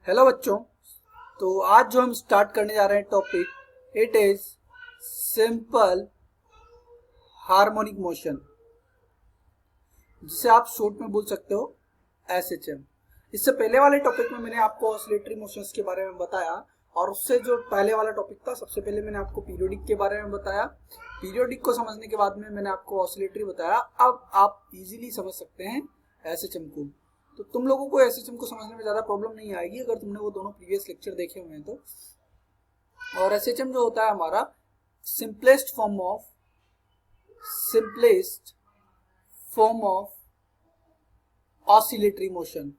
Hello बच्चों। तो आज जो हम स्टार्ट करने जा रहे हैं topic, it is simple harmonic motion, जिसे आप शॉर्ट में बोल सकते हो एसएचएम। इससे पहले वाले टॉपिक में मैंने आपको ऑसिलेटरी मोशंस के बारे में बताया, और उससे जो पहले वाला टॉपिक था, सबसे पहले मैंने आपको पीरियोडिक के बारे में बताया। पीरियोडिक को समझने के बाद में मैंने आपको ऑसिलेटरी बताया। अब आप इजीली समझ सकते हैं एसएचएम को। तो तुम लोगों को एसएचएम को समझने में ज़्यादा प्रॉब्लम नहीं आएगी अगर तुमने वो दोनों प्रीवियस लेक्चर देखे हुए हैं तो। और एसएचएम जो होता है हमारा simplest form of oscillatory motion.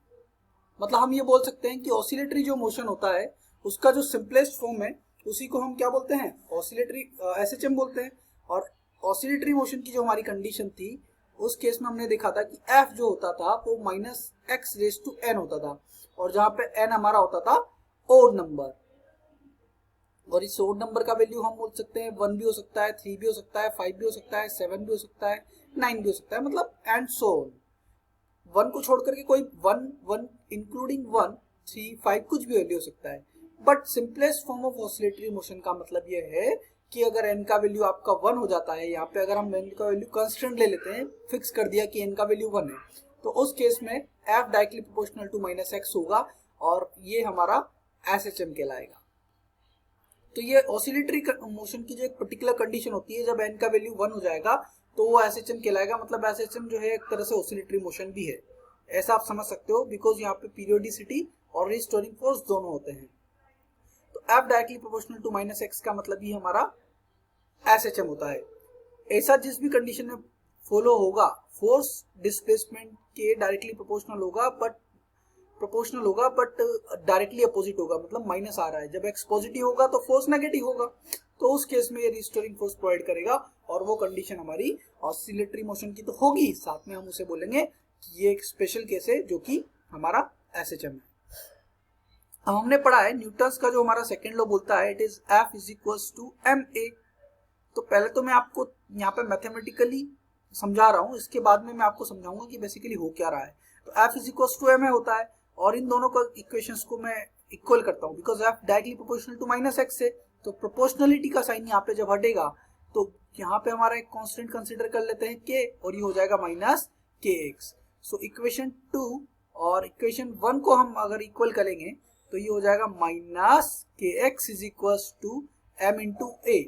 मतलब हम ये बोल सकते हैं कि ऑसिलेटरी जो मोशन होता है उसका जो सिंपलेस्ट फॉर्म है उसी को हम क्या बोलते हैं, ऑसिलेटरी एसएचएम बोलते हैं। और ऑसिलेटरी मोशन की जो हमारी कंडीशन थी उस केस में हमने देखा था कि एफ जो होता था वो -x⁴n होता था, और जहां पे n हमारा होता था ओड नंबर। और इस ओड नंबर का वैल्यू हम बोल सकते हैं 1 भी हो सकता है, 3 भी हो सकता है, 5 भी हो सकता है, 7 भी हो सकता है, 9 भी हो सकता है, मतलब एंड सो ऑन। 1 को छोड़ करके कोई 1 इंक्लूडिंग 1, 3, 5 कुछ भी वैल्यू हो सकता है। But simplest form of oscillatory motion का मतलब ये है कि अगर n का वैल्यू आपका 1 हो जाता है, यहाँ पे अगर हम n का वैल्यू कांस्टेंट ले लेते हैं, फिक्स कर दिया कि n का वैल्यू 1 है, तो उस केस में f directly proportional to -x होगा, और ये हमारा एसएचएम कहलाएगा। तो ये ऑसिलेटरी मोशन की जो एक पर्टिकुलर कंडीशन होती है, जब n का वैल्यू 1 हो जाएगा तो वो एसएचएम कहलाएगा। मतलब एसएचएम जो है एक तरह से ऑसिलेटरी मोशन भी है, ऐसा आप समझ सकते हो, बिकॉज यहाँ पे पीरियोडिसिटी और रिस्टोरिंग फोर्स दोनों होते हैं। तो f directly proportional to -x का मतलब ही हमारा एसएचएम होता है। ऐसा जिस भी कंडीशन में फॉलो होगा, फोर्स डिस्प्लेसमेंट के डायरेक्टली प्रोपोर्शनल होगा बट डायरेक्टली अपोजिट होगा, मतलब माइनस आ रहा है। जब x पॉजिटिव होगा तो फोर्स नेगेटिव होगा, तो उस केस में ये रिस्टोरिंग फोर्स प्रोवाइड करेगा, और वो कंडीशन हमारी ऑसिलेटरी मोशन की तो होगी, साथ में हम उसे बोलेंगे कि ये एक स्पेशल केस है जो कि हमारा एसएचएम है। अब हमने पढ़ा है न्यूटन्स का जो हमारा सेकेंड लॉ बोलता है, इट इज F = ma। तो पहले तो मैं आपको यहाँ पे मैथमेटिकली समझा रहा हूँ, इसके बाद में मैं आपको समझाऊंगा कि बेसिकली हो क्या रहा है। तो F ma होता है, और इन दोनों को इक्वेशंस को मैं इक्वल करता हूँ, because F directly proportional to -x है। तो प्रोपोर्शनलिटी का साइन यहाँ पे जब हटेगा तो यहाँ पे हमारा एक कांस्टेंट कंसिडर कर लेते हैं k, और ये हो जाएगा -kx। सो इक्वेशन 2 और इक्वेशन 1 को हम अगर इक्वल करेंगे तो ये हो जाएगा -kx = m × a,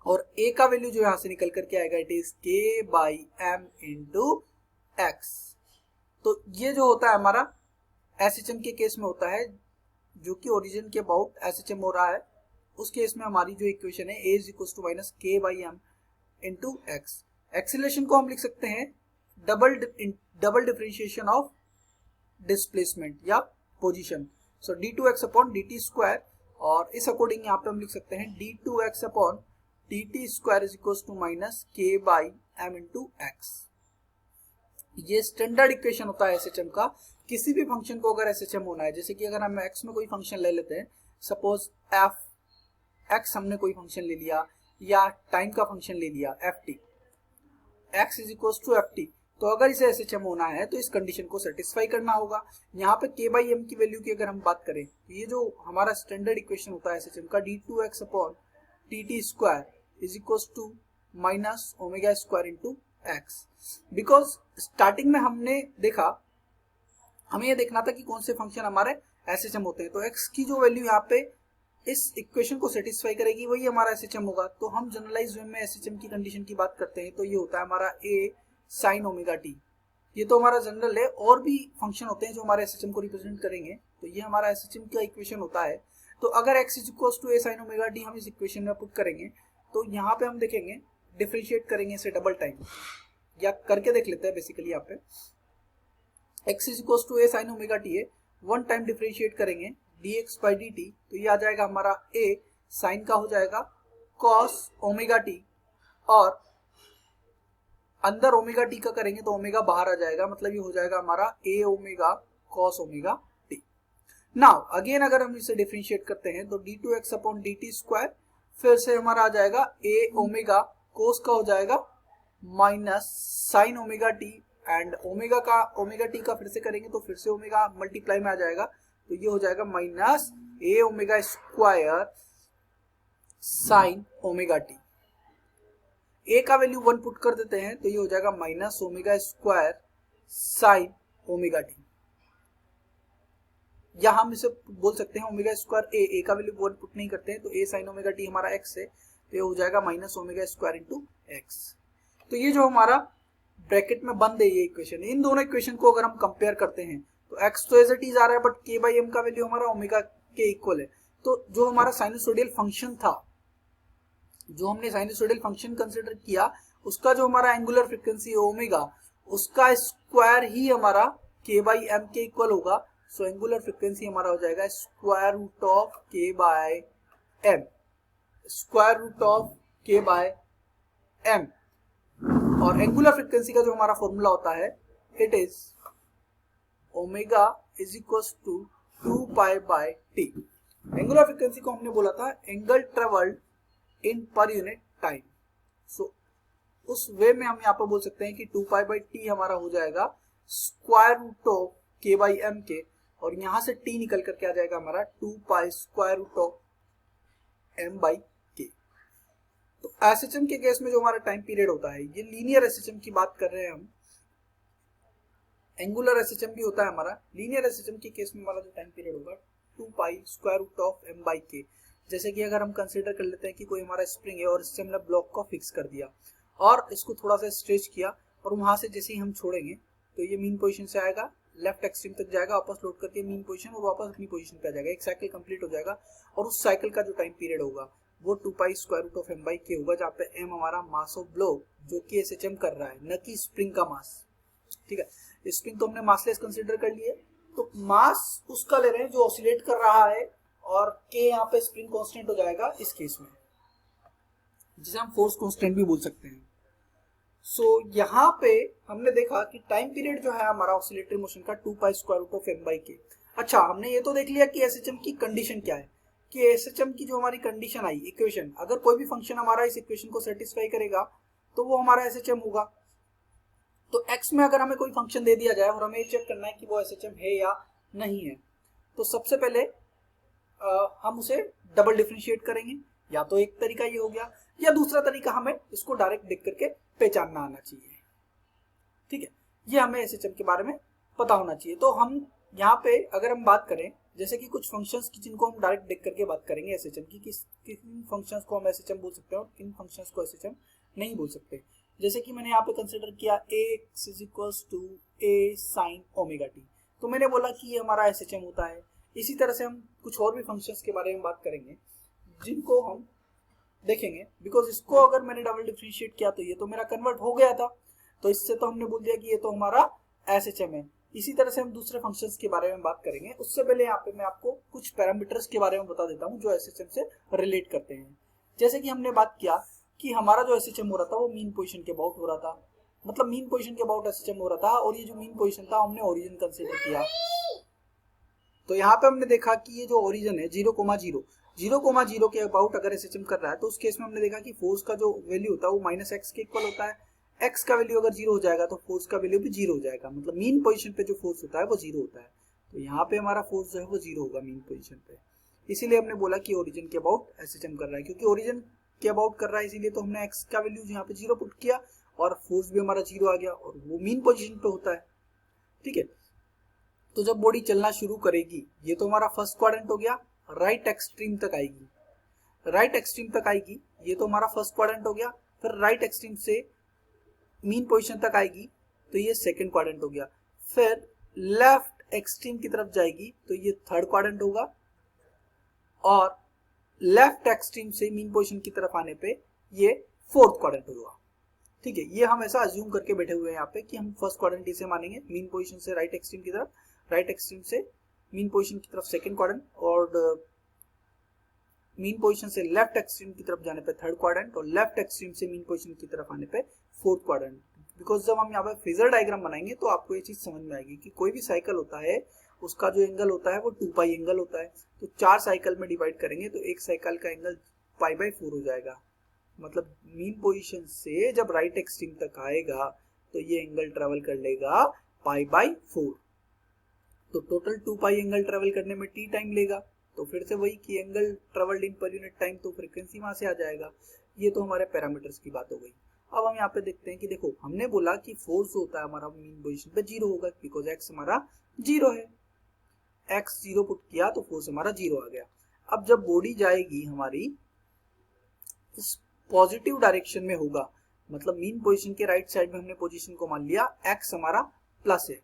और a का वैल्यू जो यहां से निकल करके आएगा, इट इज k/m × x। तो ये जो होता है हमारा एसएचएम के केस में होता है, जो कि ओरिजिन के अबाउट एसएचएम हो रहा है। उस केस में हमारी जो इक्वेशन है a = -k/m × x। एक्सीलरेशन को हम लिख सकते हैं डबल डिफरेंशिएशन ऑफ डिस्प्लेसमेंट या पोजीशन, सो d2x/dt², और इस अकॉर्डिंग यहाँ पे हम लिख सकते हैं d2x/dt² = -k/m × x। ये स्टैंडर्ड इक्वेशन होता है एसएचएम का। किसी भी फंक्शन को अगर एसएचएम होना है, जैसे कि अगर हम x में कोई फंक्शन ले लेते हैं, सपोज x हमने कोई फंक्शन ले लिया, या टाइम का फंक्शन ले लिया ft, x = ft, तो अगर इसे एसएचएम होना है तो इस कंडीशन को सेटिस्फाई करना होगा। यहाँ पे k/m की वैल्यू की अगर हम बात करें, तो ये जो हमारा स्टैंडर्ड इक्वेशन होता है एसएचएम का, d2x/dt² = -ω² × x। बिकॉज स्टार्टिंग में हमने देखा, हमें ये देखना था कि कौन से फंक्शन हमारे एसएचएम होते हैं, तो x की जो वैल्यू यहाँ पे इस इक्वेशन को सेटिस्फाई करेगी वही हमारा एसएचएम होगा। तो हम जनरलाइज वे में एसएचएम की कंडीशन की बात करते हैं, तो ये होता है हमारा a sin ωt। ये तो हमारा जनरल है, और भी फंक्शन होते हैं जो हमारे एसएचएम को रिप्रेजेंट करेंगे, तो ये हमारा एसएचएम का इक्वेशन होता है। तो अगर x = a sin ωt हम इस इक्वेशन में पुट करेंगे, तो यहाँ पे हम देखेंगे डिफरेंशिएट करेंगे इसे डबल टाइम, या करके देख लेते हैं। बेसिकली यहाँ पे x = a sin ωt है, 1 टाइम डिफरेंशिएट करेंगे dx/dt, तो ये आ जाएगा हमारा a sin का हो जाएगा cos ωt, और अंदर ओमेगा टी का करेंगे तो ओमेगा बाहर आ जाएगा, मतलब ये हो जाएगा हमारा a omega cos ωt। Now again अगर हम इसे डिफरेंशिएट करते हैं तो d2x/dt², फिर से हमारा आ जाएगा a ओमेगा cos का हो जाएगा -sin ωt, and omega T का फिर से करेंगे तो फिर से ओमेगा मल्टीप्लाई में आ जाएगा, तो ये हो जाएगा minus A omega square sine omega T. A का वैल्यू 1 पुट कर देते हैं तो ये हो जाएगा minus omega square sine omega T, या हम इसे बोल सकते हैं ओमेगा स्क्वायर ए का वैल्यू 1 पुट नहीं करते हैं तो ए साइन ओमेगा टी हमारा एक्स है, तो ये हो जाएगा minus omega square into x. तो ये जो हमारा ब्रैकेट में बंद है ये इक्वेशन, इन दोनों इक्वेशन को अगर हम कंपेयर करते हैं तो एक्स तो एज इट इज आ रहा है बट के बाई एम का वैल्यू हमारा ओमेगा के इक्वल है। तो जो हमारा साइनसोइडल फंक्शन था, जो हमने साइनसोइडल फंक्शन कंसिडर किया, उसका जो हमारा एंगुलर फ्रीक्वेंसी ओमेगा, उसका स्क्वायर ही हमारा के बाई एम के इक्वल होगा। सो एंगुलर फ्रीक्वेंसी हमारा हो जाएगा square root of k by m, square root of k by m. और एंगुलर फ्रीक्वेंसी का जो हमारा फॉर्मूला होता है, it is omega is equal to 2 pi by T. Angular frequency को हमने बोला था angle travelled in per unit time. सो उस वे में हम यहाँ पर बोल सकते हैं कि 2 पाई बाई टी हमारा हो जाएगा स्क्वायर रूट ऑफ के बाई एम के, और यहां से टी निकल करके आ जाएगा हमारा 2 pi square root of m by k. तो एसएचएम के केस में जो हमारा टाइम पीरियड होता है, ये लीनियर एसएचएम की बात कर रहे हैं हम, एंगुलर एसएचएम भी होता है हमारा। लीनियर एसएचएम के केस में हमारा जो टाइम पीरियड होगा 2 pi square root of m by k. जैसे कि अगर हम कंसीडर कर लेते हैं कि कोई हमारा स्प्रिंग है और इससे हमने ब्लॉक को फिक्स कर दिया और इसको थोड़ा सा स्ट्रेच किया, और वहां से जैसे ही हम छोड़ेंगे तो ये मीन पोजीशन से आएगा, लेफ्ट एक्सट्रीम तक जाएगा, वापस लोड करके मीन पोजीशन और वापस अपनी पोजीशन पे आ जाएगा। एक साइकिल कंप्लीट हो जाएगा और उस साइकिल का जो टाइम पीरियड होगा वो 2 pi square root of m by k होगा, जहाँ पे एम हमारा मास ऑफ ब्लॉक जो कि एसएचएम कर रहा है, न कि स्प्रिंग का मास। ठीक है, स्प्रिंग तो हमने मासलेस कंसीडर कर लिए, तो मास उसका ले रहे हैं जो ऑसिलेट कर रहा है, और के यहाँ पे स्प्रिंग कांस्टेंट हो जाएगा इस केस में, जिसे हम फोर्स कांस्टेंट भी बोल सकते हैं। सो यहाँ पे हमने देखा कि टाइम पीरियड जो है हमारा ऑसिलेटरी मोशन का 2 pi square root of m by k. अच्छा, हमने ये तो देख लिया कि एसएचएम की कंडीशन क्या है, कि एसएचएम की जो हमारी कंडीशन आई इक्वेशन, अगर कोई भी फंक्शन हमारा इस इक्वेशन को सेटिस्फाई करेगा तो वो हमारा एसएचएम होगा। तो एक्स में अगर हमें कोई फंक्शन दे दिया जाए और हमें चेक करना है कि वो एसएचएम है या नहीं है, तो सबसे पहले हम उसे डबल डिफरेंशिएट करेंगे। या तो एक तरीका ये हो गया, या दूसरा तरीका हमें इसको डायरेक्ट देख करके पहचानना आना चाहिए। ठीक है, ये हमें एसएचएम के बारे में पता होना चाहिए। तो हम यहाँ पे अगर हम बात करें जैसे कि कुछ फंक्शंस की जिनको हम डायरेक्ट देख करके बात करेंगे एसएचएम की, किन फंक्शंस को हम एसएचएम बोल सकते हैं और किन फंक्शंस को एसएचएम नहीं बोल सकते। जैसे कि मैंने यहाँ पे कंसिडर किया x is equals to a sine omega t, तो मैंने बोला कि ये हमारा एसएचएम होता है। इसी तरह से हम कुछ और भी फंक्शंस के बारे में बात करेंगे जिनको हम देखेंगे, बिकॉज इसको अगर मैंने डबल डिफरेंशिएट किया तो ये तो मेरा कन्वर्ट हो गया था, तो इससे तो हमने बोल दिया कि ये तो हमारा एसएचएम है। इसी तरह से हम दूसरे फंक्शंस के बारे में बात करेंगे। उससे पहले यहाँ पे मैं आपको कुछ पैरामीटर्स के बारे में बता देता हूँ जो एसएचएम से रिलेट करते हैं। जैसे कि हमने बात किया कि हमारा जो एसएचएम हो रहा था वो मीन पोजीशन के अबाउट हो रहा था, मतलब मीन पोजीशन के अबाउट एसएचएम हो रहा था, और ये जो मीन पोजीशन था हमने ओरिजिन कंसीडर किया। तो यहाँ पे हमने देखा कि ये जो ओरिजिन है 0,0 के अबाउट अगर एसएचएम कर रहा है, तो उस केस में हमने देखा कि फोर्स का जो वैल्यू होता है वो माइनस एक्स के इक्वल होता है। एक्स का वैल्यू अगर 0 हो जाएगा तो फोर्स का वैल्यू भी 0 हो जाएगा, मतलब मीन पोजीशन पे जो फोर्स होता है वो 0 होता है। तो यहाँ पे हमारा फोर्स जो है वो 0 होगा मीन पोजीशन पे। इसीलिए हमने बोला कि ओरिजिन के अबाउट एसएचएम कर रहा है, क्योंकि ओरिजिन के अबाउट कर रहा है, इसीलिए तो हमने एक्स का वैल्यू यहाँ पे 0 पुट किया और फोर्स भी हमारा 0 आ गया, और वो मीन पोजीशन पे होता है। ठीक है, तो जब बॉडी चलना शुरू करेगी, ये तो हमारा फर्स्ट क्वाड्रेंट हो गया, राइट एक्सट्रीम तक आएगी, राइट एक्सट्रीम तक आएगी, ये तो हमारा फर्स्ट क्वाड्रेंट हो गया। फिर राइट एक्सट्रीम से मीन पोजीशन तक आएगी, तो ये सेकंड क्वाड्रेंट हो गया। फिर लेफ्ट एक्सट्रीम की तरफ जाएगी तो ये थर्ड क्वाड्रेंट होगा, और लेफ्ट एक्सट्रीम से मीन पोजीशन की तरफ आने पे ये फोर्थ क्वाड्रेंट होगा। ठीक है, ये हम ऐसा अज्यूम करके बैठे हुए हैं यहाँ पे कि हम फर्स्ट क्वाड्रेंट इसे मानेंगे, मीन पोजीशन से राइट एक्सट्रीम की तरफ, राइट एक्सट्रीम से मीन पोजीशन की तरफ सेकंड क्वाड्रेंट, और मीन पोजीशन से लेफ्ट एक्सट्रीम की तरफ जाने पे थर्ड क्वाड्रेंट, और लेफ्ट एक्सट्रीम से मीन पोजीशन की तरफ आने पे फोर्थ क्वाड्रेंट। बिकॉज जब हम यहाँ पे फेजर डायग्राम बनाएंगे तो आपको ये चीज समझ में आएगी कि कोई भी साइकिल होता है उसका जो एंगल होता है वो 2 पाई एंगल होता है। तो 4 साइकिल में डिवाइड करेंगे तो एक साइकिल का एंगल पाई बाई 4 हो जाएगा, मतलब मीन पोजीशन से जब राइट एक्सट्रीम तक आएगा तो ये एंगल ट्रेवल कर लेगा पाई बाई 4। तो टोटल 2 पाई एंगल ट्रेवल करने में t टाइम लेगा, तो फिर से वही कि angle travelled in per unit time, तो फ्रीक्वेंसी वहां से आ जाएगा। ये तो हमारे पैरामीटर्स की बात हो गई। अब हम यहाँ पे देखते हैं कि देखो हमने बोला कि फोर्स होता है हमारा मीन पोजीशन पे 0 होगा, बिकॉज x हमारा 0 है, x 0 पुट किया तो फोर्स हमारा 0 आ गया। अब जब बॉडी जाएगी हमारी इस पॉजिटिव डायरेक्शन में होगा, मतलब मीन पोजीशन के राइट साइड में हमने पोजीशन को मान लिया x हमारा प्लस है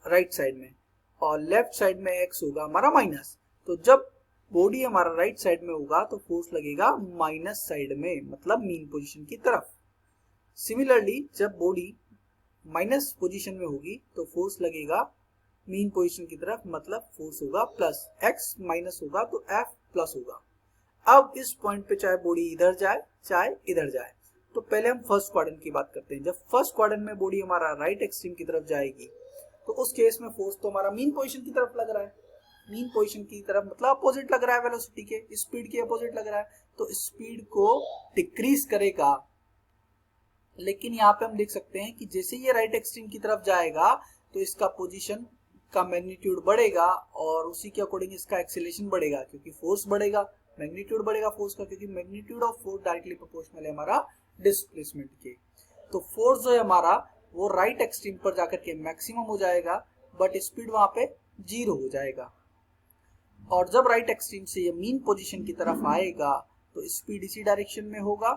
राइट साइड में, और लेफ्ट साइड में x होगा हमारा माइनस। तो जब बॉडी हमारा राइट साइड में होगा तो फोर्स लगेगा माइनस साइड में, मतलब मीन पोजीशन की तरफ। सिमिलरली जब बॉडी माइनस पोजीशन में होगी तो फोर्स लगेगा मीन पोजीशन की तरफ, मतलब फोर्स होगा प्लस, x माइनस होगा तो F प्लस होगा। अब इस पॉइंट पे चाहे बॉडी इधर जाए चाहे इधर जाए, तो पहले हम फर्स्ट क्वाड्रेंट की बात करते हैं। जब फर्स्ट क्वाड्रेंट में बॉडी हमारा राइट एक्सट्रीम की तरफ जाएगी तो उस केस में फोर्स तो हमारा मीन पोजीशन की तरफ लग रहा है, मीन पोजीशन की तरफ मतलब अपोजिट लग रहा है, वेलोसिटी के स्पीड के अपोजिट लग रहा है, तो स्पीड को डिक्रीज करेगा। लेकिन यहाँ पे हम देख सकते हैं कि जैसे ये राइट एक्सट्रीम की तरफ जाएगा तो इसका पोजीशन का मैग्नीट्यूड बढ़ेगा और उसी के अकॉर्डिंग इसका एक्सेलरेशन बढ़ेगा, क्योंकि फोर्स बढ़ेगा, मैग्नीट्यूड बढ़ेगा फोर्स का, क्योंकि magnitude of force directly proportional है हमारा डिस्प्लेसमेंट के। तो फोर्स जो है हमारा वो राइट एक्सट्रीम पर जाकर के मैक्सिमम हो जाएगा, बट स्पीड वहां पे 0 हो जाएगा। और जब राइट एक्सट्रीम से ये मीन पोजीशन की तरफ आएगा तो स्पीड इसी डायरेक्शन में होगा,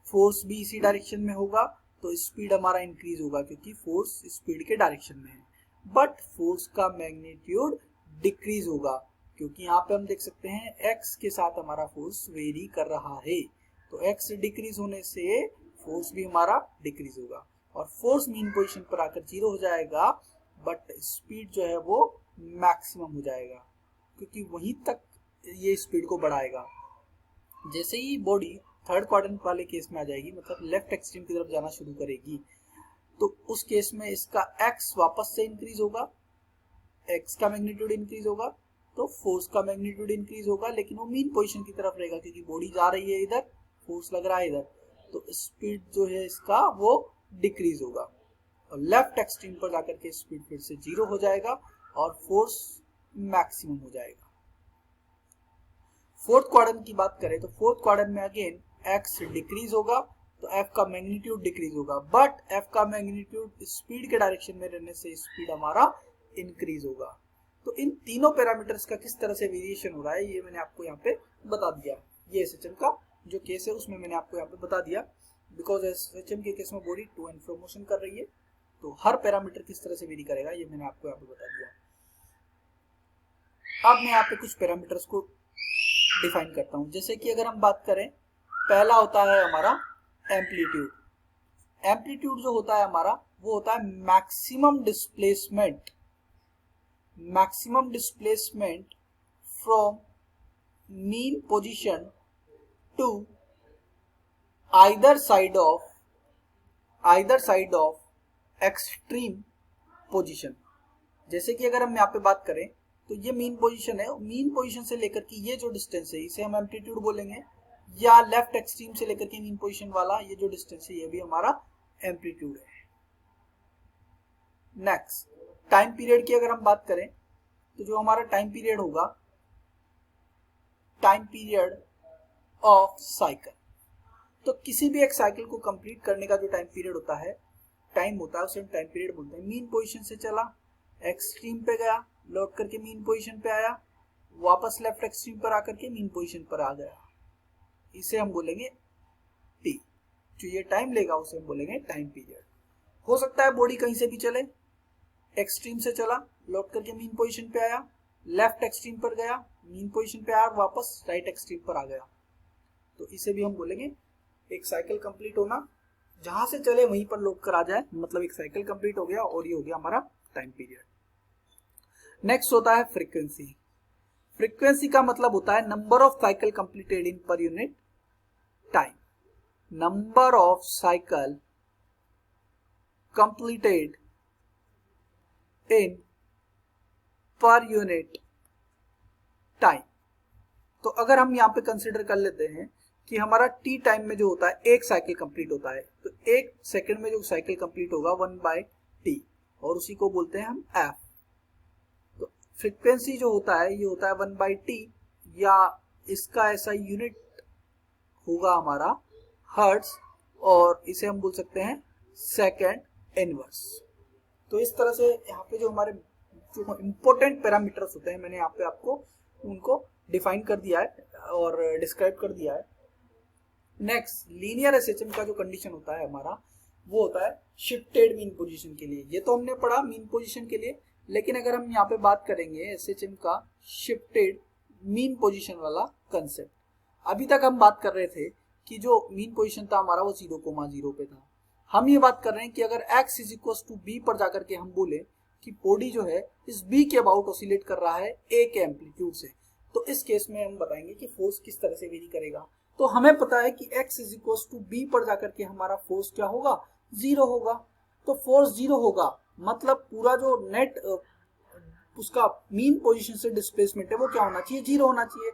फोर्स भी इसी डायरेक्शन में होगा, तो स्पीड हमारा इंक्रीज होगा क्योंकि फोर्स स्पीड के डायरेक्शन में है, बट फोर्स का मैग्नीट्यूड डिक्रीज होगा, क्योंकि यहाँ पे हम देख सकते हैं x के साथ हमारा फोर्स वेरी कर रहा है, तो x डिक्रीज होने से फोर्स भी हमारा डिक्रीज होगा और फोर्स मीन पोजीशन पर आकर 0 हो जाएगा, बट स्पीड जो है वो मैक्सिमम हो जाएगा, क्योंकि वहीं तक ये स्पीड को बढ़ाएगा। जैसे ही बॉडी थर्ड क्वाड्रेंट वाले केस में आ जाएगी, मतलब लेफ्ट एक्सट्रीम की तरफ जाना शुरू करेगी, तो उस केस में इसका x वापस से इंक्रीज होगा, x का मैग्नीट्यूड इंक्रीज होगा, तो फोर्स का मैग्नीट्यूड इंक्रीज होगा, लेकिन वो मीन पोजीशन की तरफ रहेगा क्योंकि बॉडी जा रही है इधर, फोर्स लग रहा है इधर, तो स्पीड जो है इसका वो डिक्रीज होगा और लेफ्ट एक्सट्रीम पर जाकर के स्पीड फिर से 0 हो जाएगा और फोर्स मैक्सिमम हो जाएगा। फोर्थ क्वाड्रेंट की बात करें तो फोर्थ क्वाड्रेंट में अगेन x डिक्रीज होगा तो f का मैग्नीट्यूड डिक्रीज होगा, बट f का मैग्नीट्यूड स्पीड के डायरेक्शन में रहने से स्पीड हमारा इंक्रीज होगा। तो इन तीनों पैरामीटर्स का किस तरह से वेरिएशन हो रहा है ये मैंने आपको यहाँ पे बता दिया। ये एसएचएम का जो केस है उसमें मैंने आपको यहाँ पे बता दिया, बिकॉज एसएचएम के केस में body to and fro motion कर रही है, तो हर पैरामीटर किस तरह से वेरी करेगा ये मैंने आपको यहाँ पे बता दिया। अब मैं यहाँ पे कुछ पैरामीटर्स को डिफाइन करता हूँ। जैसे कि अगर हम बात करें, पहला होता है हमारा एम्पलीट्यूड। एम्पलीट्यूड जो होता है हमारा वो होता है maximum displacement, maximum displacement from mean position to either side of extreme position. जैसे कि अगर हम यहाँ पे बात करें तो ये मीन पोजीशन है, मीन पोजीशन से लेकर के ये जो डिस्टेंस है इसे हम एम्पलीट्यूड बोलेंगे, या लेफ्ट एक्सट्रीम से लेकर के मीन पोजीशन वाला ये जो डिस्टेंस है ये भी हमारा एम्पलीट्यूड है। नेक्स्ट टाइम पीरियड की अगर हम बात करें तो जो हमारा टाइम पीरियड होगा, टाइम पीरियड ऑफ साइकिल, तो किसी भी एक साइकिल को कंप्लीट करने का जो टाइम पीरियड होता है, टाइम होता है उसे हम टाइम पीरियड बोलते हैं। मीन पोजीशन से चला, एक्सट्रीम पे गया, लौट करके मीन पोजीशन पे आया, वापस लेफ्ट एक्सट्रीम पर आकर के मीन पोजीशन पर आ गया, इसे हम बोलेंगे टी। जो ये टाइम लेगा उसे हम बोलेंगे टाइम पीरियड। हो सकता है बॉडी कहीं से भी चले, एक्सट्रीम से चला, लौट करके मीन पोजीशन पे आया, लेफ्ट एक्सट्रीम पर गया, मीन पोजीशन पे आया, वापस राइट एक्सट्रीम पर आ गया, तो इसे भी हम बोलेंगे एक साइकिल कंप्लीट होना, जहां से चले वहीं पर लौट कर आ जाए, मतलब एक साइकिल कंप्लीट हो गया और ये हो गया हमारा टाइम पीरियड। नेक्स्ट होता है फ्रीक्वेंसी। फ्रीक्वेंसी का मतलब होता है number of cycle completed in per unit time, number of cycle completed in per unit time. तो अगर हम यहाँ पे कंसिडर कर लेते हैं कि हमारा टी टाइम में जो होता है एक साइकिल कंप्लीट होता है, तो एक सेकंड में जो साइकिल कंप्लीट होगा 1/t, और उसी को बोलते हैं हम f। फ्रीक्वेंसी जो होता है ये होता है 1/t, या इसका ऐसा यूनिट होगा हमारा हर्ट्ज, और इसे हम बोल सकते हैं सेकंड इनवर्स। तो इस तरह से यहाँ पे जो हमारे जो इंपॉर्टेंट पैरामीटर्स होते हैं मैंने यहाँ पे आपको उनको डिफाइन कर दिया है और डिस्क्राइब कर दिया है। नेक्स्ट, लीनियर एसएचएम का जो कंडीशन होता है हमारा वो होता है शिफ्टेड मीन पोजीशन के लिए। ये तो हमने पढ़ा मीन पोजीशन के लिए, लेकिन अगर हम यहाँ पे बात करेंगे एसएचएम का शिफ्टेड मीन पोजीशन वाला कंसेप्ट, अभी तक हम बात कर रहे थे कि जो मीन पोजीशन था हमारा वो 0,0 पे था। हम ये बात कर रहे हैं कि अगर x is equal to b पर जाकर के हम बोले कि बॉडी जो है इस बी के अबाउट ऑसिलेट कर रहा है ए के एम्पलीट्यूड से, तो इस केस में हम बताएंगे कि फोर्स किस तरह से वेरी करेगा। तो हमें पता है कि x is equal to b पर जाकर के हमारा फोर्स क्या होगा, 0 होगा। तो फोर्स 0 होगा मतलब पूरा जो नेट उसका मीन पोजीशन से डिस्प्लेसमेंट है वो क्या होना चाहिए, 0 होना चाहिए।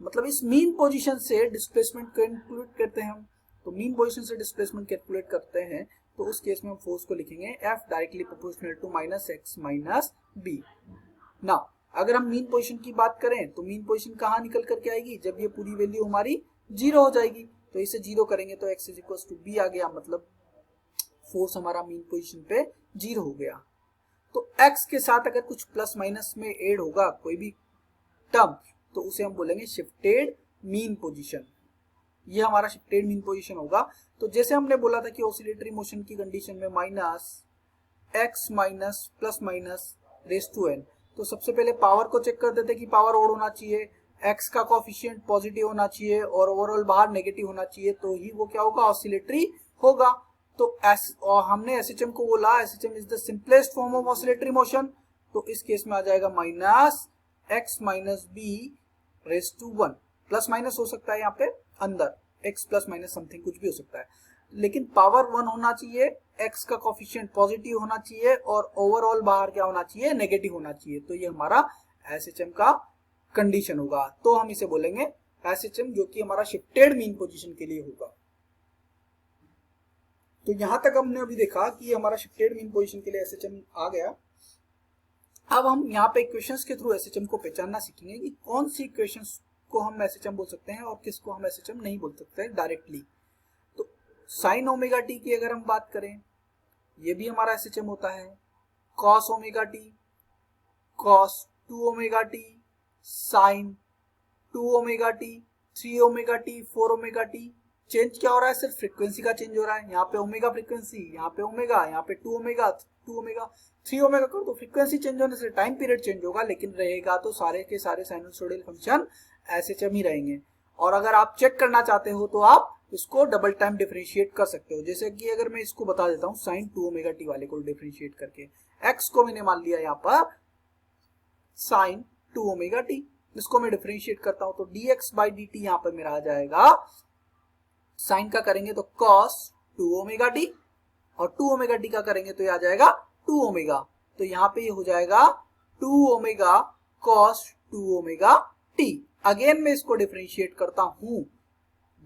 मतलब इस मीन पोजीशन से डिस्प्लेसमेंट कैलकुलेट करते हैं हम, तो मीन पोजीशन से डिस्प्लेसमेंट कैलकुलेट करते हैं तो उस केस में हम फोर्स को लिखेंगे F directly proportional to -x - b। ना अगर हम मीन पोजीशन की बात करें तो मीन पोजीशन कहाँ निकल करके आएगी, जब ये पूरी वैल्यू हमारी 0 हो जाएगी। तो इसे 0 करेंगे तो x is equal to b आ गया, मतलब फोर्स हमारा मीन पोजीशन पे 0 हो गया। तो x के साथ अगर कुछ प्लस माइनस में ऐड होगा कोई भी टर्म तो उसे हम बोलेंगे शिफ्टेड मीन पोजीशन। ये हमारा शिफ्टेड मीन पोजीशन होगा। तो जैसे हमने बोला था कि ऑसिलेटरी मोशन की कंडीशन में -x plus minus raise to n, तो सबसे पहले पावर को चेक कर देते कि पावर ओड होना चाहिए, x का कोएफिशिएंट पॉजिटिव होना चाहिए और ओवरऑल बाहर नेगेटिव होना चाहिए, तो ही वो क्या होगा, ऑसिलेटरी होगा। तो और हमने एसएचएम को बोला SHM is the simplest form of oscillatory motion, तो इस केस में आ जाएगा -x - b raise to 1। Plus minus हो सकता है यहाँ पे अंदर, x प्लस माइनस समथिंग कुछ भी हो सकता है, लेकिन पावर 1 होना चाहिए, x का कोएफिशिएंट पॉजिटिव होना चाहिए और ओवरऑल बाहर क्या होना चाहिए, नेगेटिव होना चाहिए। तो ये हमारा एसएचएम का कंडीशन होगा। तो हम इसे बोलेंगे एसएचएम, जो कि हमारा शिफ्टेड मीन पोजीशन के लिए होगा। तो यहां तक हमने अभी देखा कि हमारा शिफ्टेड मीन पोजीशन के लिए एसएचएम आ गया। अब हम यहाँ पे इक्वेशंस के थ्रू एसएचएम को पहचानना सीखेंगे कि कौन सी इक्वेशंस को हम एसएचएम बोल सकते हैं और किसको हम एसएचएम नहीं बोल सकते डायरेक्टली। तो साइन ओमेगा टी की अगर हम बात करें, ये भी हमारा एसएचएम होता है। Cos omega T, cos 2 omega T, sine 2 omega T, 3 omega t, 4 omega t. Change क्या हो रहा है, सिर्फ फ्रीक्वेंसी का चेंज हो रहा है। यहाँ पे ओमेगा फ्रीक्वेंसी, यहाँ पे ओमेगा, यहाँ पे 2 ओमेगा, 3 ओमेगा कर दो। फ्रीक्वेंसी चेंज होने से टाइम पीरियड चेंज होगा, लेकिन रहेगा तो सारे के सारे साइनसोइडल फंक्शन एसएचएम ही रहेंगे। और अगर आप चेक करना चाहते हो तो आप इसको डबल टाइम डिफरेंशिएट कर सकते हो। जैसे कि अगर मैं इसको बता देता हूँ साइन 2 ओमेगा टी वाले को डिफरेंशिएट करके, एक्स को मैंने मान लिया यहाँ पर साइन 2 ओमेगा टी, इसको मैं डिफरेंशिएट करता हूं तो dx/dt यहाँ पर मेरा आ जाएगा, साइन का करेंगे तो cos 2 ओमेगा टी और 2 ओमेगा टी का करेंगे तो ये आ जाएगा 2 ओमेगा। तो यहाँ पे ये हो जाएगा 2 omega cos 2 omega T. Again मैं इसको डिफरेंशिएट करता हूं,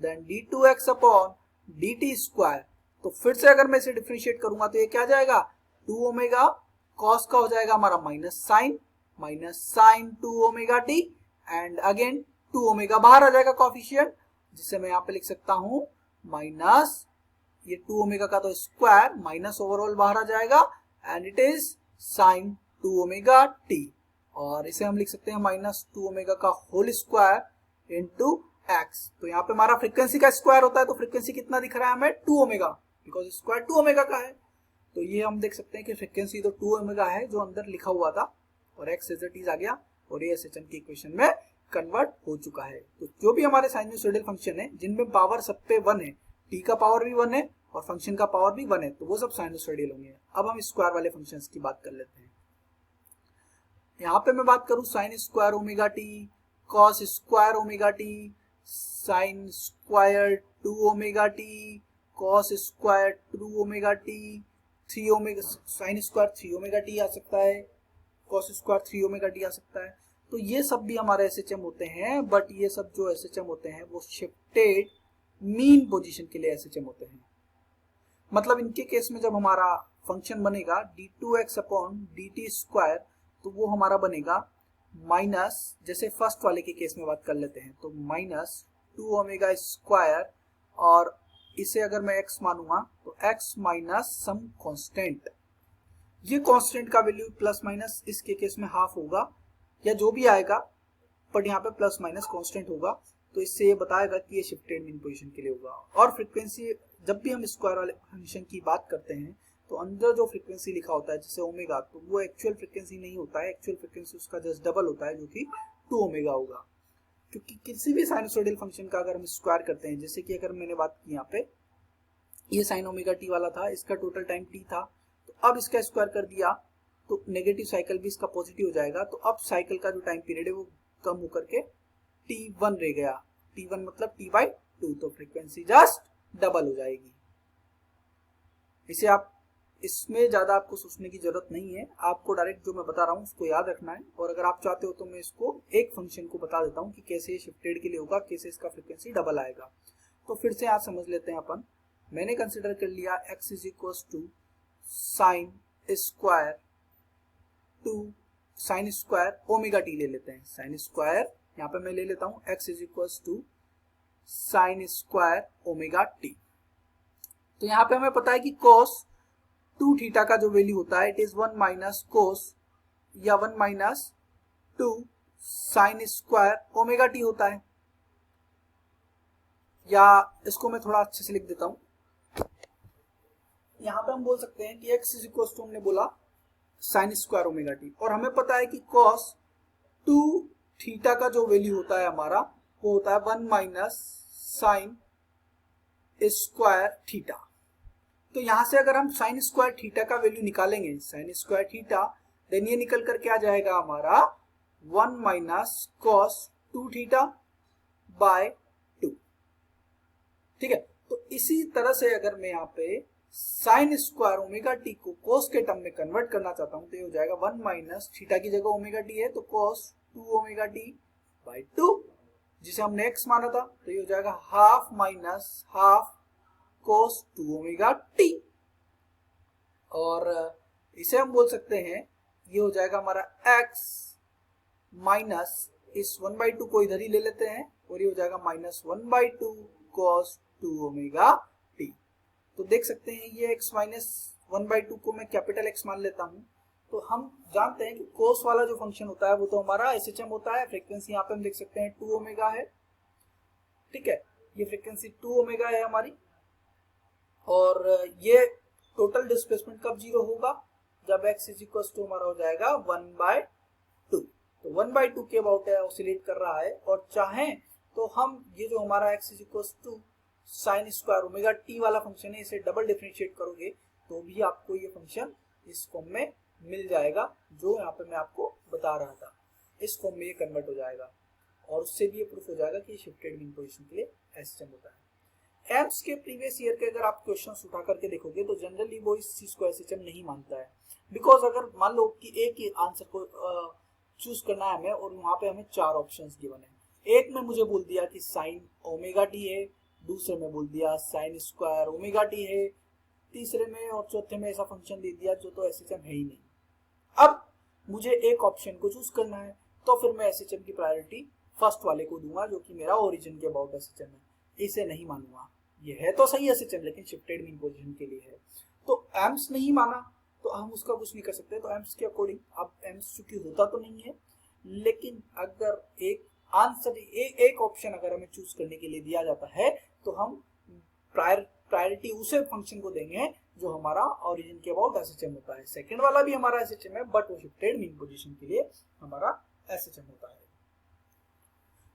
then d2x upon dt square. तो फिर से अगर मैं इसे डिफरेंशिएट करूंगा तो ये क्या जाएगा, 2 ओमेगा cos का हो जाएगा हमारा minus sine 2 omega t, and again 2 omega बाहर आ जाएगा कोएफिशिएंट, जिसे मैं यहाँ पे लिख सकता हूं माइनस ये 2 ओमेगा का तो स्क्वायर माइनस ओवरऑल बाहर आ जाएगा, and it is sine 2 omega T. और इसे हम लिख सकते हैं माइनस 2 ओमेगा का होल स्क्वायर इनटू एक्स। तो यहाँ पे हमारा फ्रीक्वेंसी का स्क्वायर होता है, तो फ्रीक्वेंसी कितना दिख रहा है हमें, 2 ओमेगा, बिकॉज स्क्वायर 2 ओमेगा का है। तो ये हम देख सकते हैं कि फ्रीक्वेंसी तो 2 ओमेगा है जो अंदर लिखा हुआ था, और एक्स एज इट इज आ गया और ये एसएचएम की इक्वेशन में कन्वर्ट हो चुका है। तो जो भी हमारे साइनसोइडल फंक्शन है जिनमें पावर सब पे 1 है, टी का पावर भी 1 है और फंक्शन का पावर भी 1 है, तो वो सब साइनसोइडल होंगे। अब हम स्क्वायर वाले फंक्शंस की बात कर लेते हैं। यहाँ पे मैं बात करूं sine square omega T, cos square omega T, sine square 2 omega T, cos square 2 omega T, 3 omega, sine square 3 omega T आ सकता है, कॉस स्क्वायर 3 ओमेगा टी आ सकता है। तो ये सब भी हमारे एसएचएम होते हैं, बट ये सब जो एसएचएम होते हैं वो शिफ्टेड मीन पोजीशन के लिए एसएचएम होते हैं। मतलब इनके केस में जब हमारा फंक्शन बनेगा d2x अपॉन dt स्क्वायर, तो वो हमारा बनेगा माइनस, जैसे फर्स्ट वाले के केस में बात कर लेते हैं, तो माइनस 2 ओमेगा स्क्वायर, और इसे अगर मैं x मानूंगा तो x माइनस सम कांस्टेंट। ये कांस्टेंट का वैल्यू प्लस माइनस इसके केस में हाफ होगा या जो भी आएगा, बट यहाँ पे प्लस माइनस कांस्टेंट होगा, तो इससे ये बताएगा कि ये शिफ्टेड मीन पोजीशन के लिए होगा। और फ्रीक्वेंसी, जब भी हम स्क्वायर वाले फंक्शन की बात करते हैं तो अंदर जो फ्रीक्वेंसी लिखा होता है जैसे ओमेगा, तो वो एक्चुअल फ्रीक्वेंसी नहीं होता है, एक्चुअल फ्रीक्वेंसी उसका जस्ट डबल होता है जो कि 2 ओमेगा होगा। क्योंकि किसी भी साइनसोइडल फंक्शन का अगर हम स्क्वायर करते हैं, जैसे कि अगर मैंने बात की यहाँ पे ये साइन ओमेगा टी वाला था, इसका टोटल टाइम टी था, तो अब इसका स्क्वायर कर दिया तो नेगेटिव साइकिल भी इसका पॉजिटिव हो जाएगा, तो अब साइकिल का जो टाइम पीरियड है वो कम होकर के t1 रह गया। t1 मतलब t/2, तो फ्रीक्वेंसी जस्ट डबल हो जाएगी। इसे आप, इसमें ज्यादा आपको सोचने की जरूरत नहीं है, आपको डायरेक्ट जो मैं बता रहा हूँ उसको याद रखना है। और अगर आप चाहते हो तो मैं इसको एक फंक्शन को बता देता हूँ कि कैसे शिफ्टेड के लिए होगा, कैसे इसका फ्रीक्वेंसी डबल आएगा। तो फिर से यहाँ समझ लेते हैं अपन। मैंने कंसिडर कर लिया x is equal to sine square 2 sine square omega t ले लेते हैं, साइन स्क्वायर यहाँ पे मैं ले लेता हूँ x is equal to sine square omega t. तो यहाँ पे हमें पता है कि cos 2 थीटा का जो वैल्यू होता है इट इज 1 माइनस कोस या 1 minus 2 sine square omega T होता है, या इसको मैं थोड़ा अच्छे से लिख देता हूं। यहां पे हम बोल सकते हैं कि x इज इक्वल टू, हमने बोला साइन स्क्वायर ओमेगा टी, और हमें पता है कि cos 2 थीटा का जो वैल्यू होता है हमारा वो होता है 1 माइनस साइन स्क्वायर थीटा। तो यहां से अगर हम साइन स्क्वायर थीटा का वैल्यू निकालेंगे, साइन स्क्वायर थीटा, देन ये निकल करके आ जाएगा हमारा 1 माइनस कॉस 2 थीटा बाय 2। ठीक है, तो इसी तरह से अगर मैं यहाँ पे साइन स्क्वायर ओमेगा टी को कोस के टर्म में कन्वर्ट करना चाहता हूं तो ये हो जाएगा 1 माइनस थीटा की जगह ओमेगा टी है तो कॉस 2 ओमेगा टी बाय 2, जिसे हमने x माना था, तो ये हो जाएगा हाफ माइनस हाफ कोस 2 ओमेगा टी। और इसे हम बोल सकते हैं ये हो जाएगा हमारा x माइनस इस 1/2 को इधर ही ले लेते हैं और ये हो जाएगा माइनस 1/2 cos 2 ओमेगा टी। तो देख सकते हैं ये x माइनस 1/2 को मैं कैपिटल X मान लेता हूं, तो हम जानते हैं कि cos वाला जो फंक्शन होता है वो तो हमारा SHM होता है। फ्रीक्वेंसी यहाँ पे हम देख सकते हैं 2 ओमेगा है। ठीक है, ये फ्रीक्वेंसी 2 ओमेगा है हमारी, और ये टोटल डिस्प्लेसमेंट कब जीरो होगा, जब x इज इक्वल टू हमारा हो जाएगा 1/2। तो 1/2 के अबाउट ऑसिलेट कर रहा है, और चाहें तो हम ये जो हमारा x is equal to sine square omega t वाला फंक्शन है इसे डबल डिफरेंशिएट करोगे तो भी आपको ये फंक्शन इस फॉर्म में मिल जाएगा जो यहाँ पे मैं आपको बता रहा था। इस फॉर्म में ये कन्वर्ट हो जाएगा, और उससे भी ये प्रूफ हो जाएगा कि शिफ्टेड मीन पोजीशन के लिए SHM होता है। एम्स के प्रीवियस ईयर के अगर आप क्वेश्चंस उठा करके देखोगे तो जनरली वो इस चीज को SHM नहीं मानता है, बिकॉज अगर मान लो कि एक ही आंसर को चूज करना है हमें और वहां पे हमें 4 ऑप्शंस गिवन है। एक में मुझे बोल दिया कि साइन ओमेगा टी है, दूसरे में बोल दिया साइन स्क्वायर ओमेगा टी है, तीसरे में और चौथे में ऐसा फंक्शन दे दिया जो तो SHM है ही नहीं। अब मुझे एक ऑप्शन को चूज करना है तो फिर मैं SHM की प्रायोरिटी फर्स्ट वाले को दूंगा जो कि मेरा ओरिजिन के अबाउट SHM है, इसे नहीं मानूंगा। ये है तो सही SHM लेकिन शिफ्टेड मीन पोजीशन के लिए है, तो एम्स नहीं माना तो हम उसका कुछ नहीं कर सकते। तो एम्स के अकॉर्डिंग, अब एम्स चूंकि होता तो नहीं है, लेकिन अगर एक आंसर एक ऑप्शन अगर हमें चूज करने के लिए दिया जाता है तो हम प्रायोरिटी उसे फंक्शन को देंगे जो हमारा ओरिजिन के अबाउट SHM होता है। सेकंड वाला भी हमारा SHM है, बट वो शिफ्टेड मीन पोजीशन के लिए हमारा SHM होता है।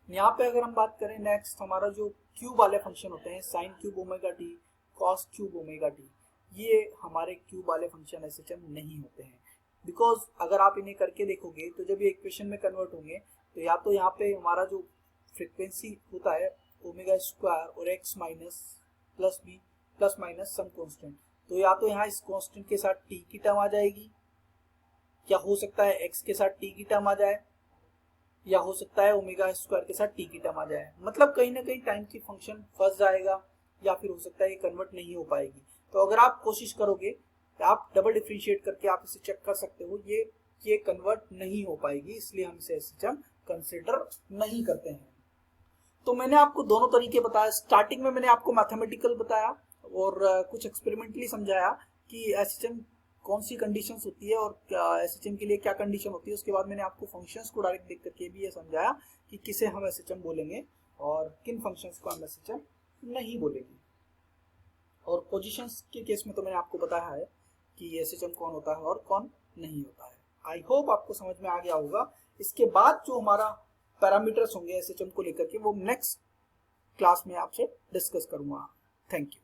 यहाँ पे अगर हम बात करें नेक्स्ट, हमारा जो क्यूब वाले फंक्शन होते हैं sine cube omega T, cos cube omega T, ये हमारे क्यूब वाले फंक्शन SHM नहीं होते हैं, बिकॉज अगर आप इन्हें करके देखोगे तो जब ये इक्वेशन में कन्वर्ट होंगे तो या तो यहाँ पे हमारा जो फ्रीक्वेंसी होता है ओमेगा स्क्वायर और x minus plus b plus minus some constant, तो या तो यहाँ इस कांस्टेंट के साथ t की टर्म आ जाएगी, या हो सकता है x के साथ t की टर्म आ जाए, या हो सकता है ओमेगा स्क्वायर के साथ t की टर्म आ जाए। मतलब कहीं ना कहीं टाइम की फंक्शन फंस जाएगा, या फिर हो सकता है ये कन्वर्ट नहीं हो पाएगी। तो अगर आप कोशिश करोगे तो आप डबल डिफरेंशिएट करके आप इसे चेक कर सकते हो, ये ये कन्वर्ट नहीं हो पाएगी, इसलिए हम इसे एसएचएम कंसिडर नहीं करते हैं। तो मैंने आपको दोनों तरीके बताया। स्टार्टिंग में मैंने आपको मैथमेटिकल बताया और कुछ एक्सपेरिमेंटली समझाया कि एसएचएम कौन सी कंडीशंस होती है और एसएचएम के लिए क्या कंडीशन होती है। उसके बाद मैंने आपको फंक्शंस को डायरेक्ट देख करके भी ये समझाया कि किसे हम एसएचएम बोलेंगे और किन फंक्शंस को हम एसएचएम नहीं बोलेंगे। और पोजीशंस के केस में तो मैंने आपको बताया है कि एसएचएम कौन होता है और कौन नहीं होता है। आई होप आपको समझ में आ गया होगा। इसके बाद जो हमारा पैरामीटर्स होंगे एसएचएम को लेकर के वो नेक्स्ट क्लास में आपसे डिस्कस करूंगा। Thank you.